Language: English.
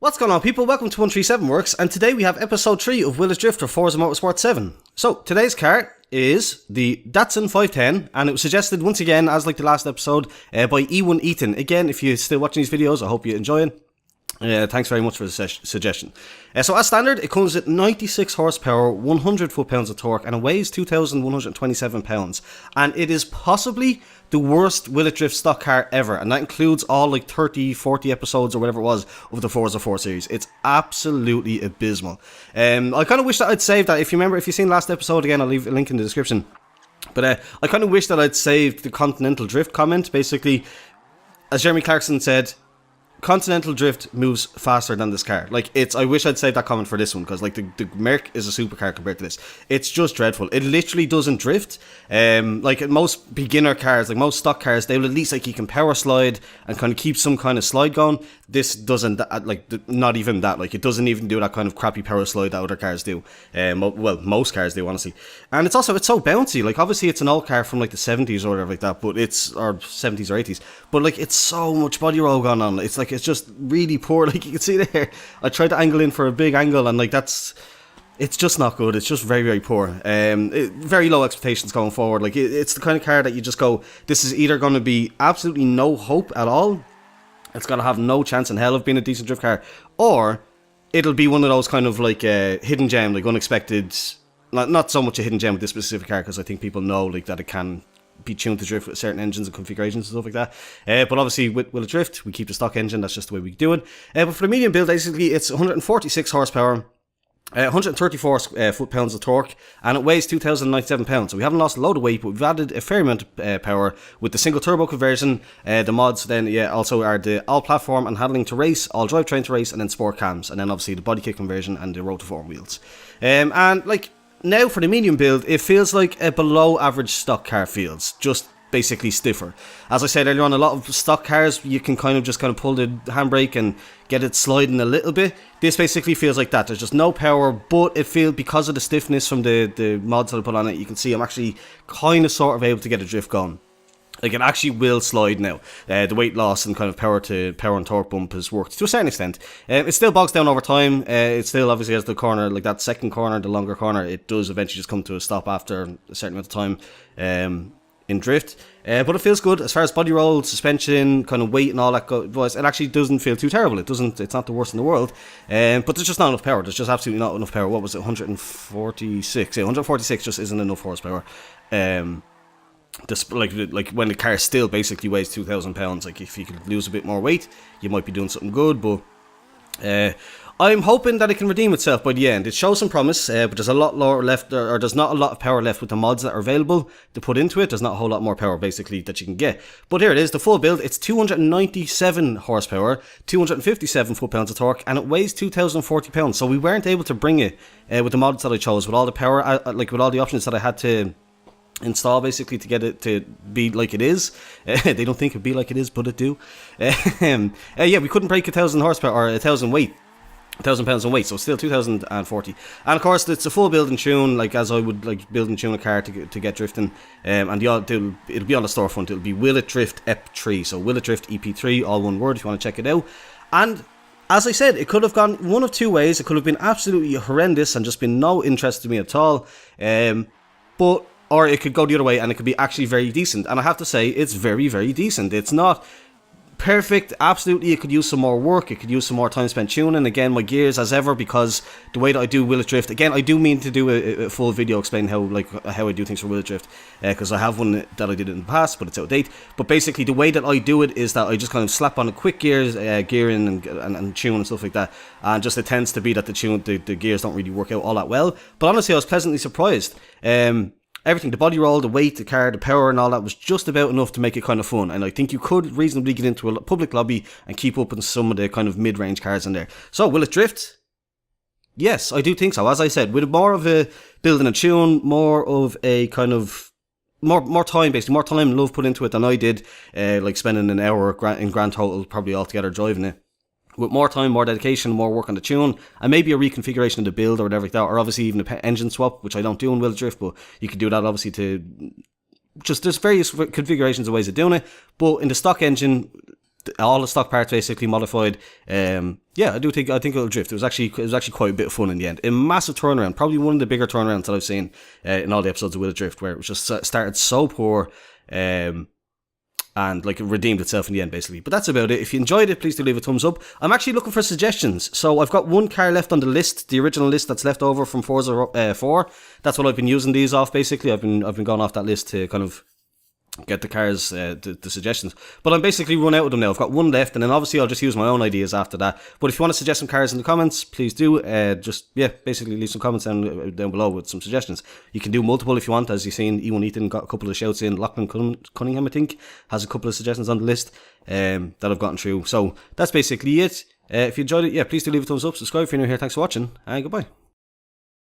What's going on, people? Welcome to 137 Works, and today we have episode 3 of Will It Drift for Forza Motorsport 7. So, today's car is the Datsun 510, and it was suggested once again, as like the last episode, by E1 Ethan. Again, if you're still watching these videos, I hope you're enjoying. Thanks very much for the suggestion. So as standard, it comes with 96 horsepower, 100 foot-pounds of torque, and it weighs 2,127 pounds. And it is possibly the worst Will It Drift stock car ever, and that includes all like 30, 40 episodes or whatever it was of the Forza 4 series. It's absolutely abysmal. I kind of wish that I'd saved that. If you've seen the last episode, again, I'll leave a link in the description. But I kind of wish that I'd saved the Continental Drift comment. Basically, as Jeremy Clarkson said, Continental Drift moves faster than this car. Like, I wish I'd saved that comment for this one, because like the Merc is a supercar compared to this. It's just dreadful. It literally doesn't drift. Like most beginner cars, like most stock cars, they will at least, like, you can power slide and kind of keep some kind of slide going. This doesn't, not even that. Like, it doesn't even do that kind of crappy power slide that other cars do. Well, most cars do, honestly. And it's so bouncy. Like, obviously it's an old car from like the 70s or whatever like that, or 70s or 80s. But like, it's so much body roll going on. It's like, it's just really poor. Like, you can see there, I tried to angle in for a big angle, and like, it's just not good. It's just very, very poor. Very low expectations going forward. Like, it's the kind of car that you just go, this is either going to be absolutely no hope at all, it's going to have no chance in hell of being a decent drift car, or it'll be one of those kind of like hidden gem, like unexpected. Not so much a hidden gem with this specific car, because I think people know like that it can be tuned to drift with certain engines and configurations and stuff like that. But obviously with Will It Drift, we keep the stock engine. That's just the way we do it. But for the medium build, basically, it's 146 horsepower, 134 foot-pounds of torque, and it weighs 2,097 pounds. So we haven't lost a load of weight, but we've added a fair amount of power with the single turbo conversion. The mods then also are the all platform and handling to race, all drivetrain to race, and then sport cams, and then obviously the body kit conversion and the rotiform wheels. And like, now for the medium build, it feels like a below average stock car feels, just basically stiffer. As I said earlier on, a lot of stock cars, you can kind of pull the handbrake and get it sliding a little bit. This basically feels like that. There's just no power, but it feels, because of the stiffness from the mods that I put on it, you can see I'm actually kind of sort of able to get a drift going. Like, it actually will slide now. The weight loss and kind of power and torque bump has worked to a certain extent. It still bogs down over time. It still obviously has the corner, like that second corner, the longer corner, it does eventually just come to a stop after a certain amount of time in drift. But it feels good as far as body roll, suspension, kind of weight and all that goes. It actually doesn't feel too terrible. It's not the worst in the world. But there's just not enough power. There's just absolutely not enough power. What was it? 146. Yeah, 146 just isn't enough horsepower. Like when the car still basically weighs 2,000 pounds, like, if you could lose a bit more weight, you might be doing something good. But I'm hoping that it can redeem itself by the end. It shows some promise, but there's a lot lower left, or there's not a lot of power left with the mods that are available to put into it. There's not a whole lot more power basically that you can get. But here it is, the full build. It's 297 horsepower, 257 foot-pounds of torque, and it weighs 2,040 pounds. So we weren't able to bring it with the mods that I chose, with all the power, like with all the options that I had to install basically to get it to be like it is. They don't think it'd be like it is, but it do. Yeah, we couldn't break 1,000 horsepower or 1,000 weight. 1,000 pounds in weight, so still 2,040. And of course, it's a full build and tune, like as I would like build and tune a car to get drifting. And it'll be on the storefront. It'll be Will It Drift EP3, so Will It Drift EP3, all one word if you want to check it out. And as I said, it could have gone one of two ways. It could have been absolutely horrendous and just been no interest to me at all. Or it could go the other way and it could be actually very decent. And I have to say, it's very, very decent. It's not perfect, absolutely. It could use some more work. It could use some more time spent tuning. Again, my gears as ever, because the way that I do Will It Drift, again, I do mean to do a full video explaining how I do things for Will It Drift, because I have one that I did in the past, but it's out of date. But basically, the way that I do it is that I just kind of slap on a quick gearing and tune and stuff like that. And just it tends to be that the gears don't really work out all that well. But honestly, I was pleasantly surprised. Everything, the body roll, the weight, the car, the power and all that was just about enough to make it kind of fun. And I think you could reasonably get into a public lobby and keep up in some of the kind of mid-range cars in there. So, will it drift? Yes, I do think so. As I said, with more of a building a tune, more of a kind of more time, basically, more time and love put into it than I did, like spending an hour in grand total probably altogether driving it. With more time, more dedication, more work on the tune, and maybe a reconfiguration of the build or whatever like that, or obviously even an engine swap, which I don't do in Will It Drift, but you could do that obviously to just, there's various configurations of ways of doing it, but in the stock engine, all the stock parts basically modified. Yeah, I think it'll drift. It was actually quite a bit of fun in the end. A massive turnaround, probably one of the bigger turnarounds that I've seen in all the episodes of Will It Drift, where it was just started so poor, and like it redeemed itself in the end basically. But that's about it. If you enjoyed it, please do leave a thumbs up. I'm actually looking for suggestions, so I've got one car left on the list, the original list that's left over from Forza 4. That's what I've been using these off basically. I've been going off that list to kind of get the cars, the suggestions. But I'm basically run out of them now. I've got one left, and then obviously I'll just use my own ideas after that. But if you want to suggest some cars in the comments, please do. Basically leave some comments down below with some suggestions. You can do multiple if you want. As you've seen, E1 Ethan got a couple of shouts in. Lachlan Cunningham, I think, has a couple of suggestions on the list that I've gotten through. So that's basically it. If you enjoyed it, please do leave a thumbs up, subscribe if you're new here. Thanks for watching, and goodbye.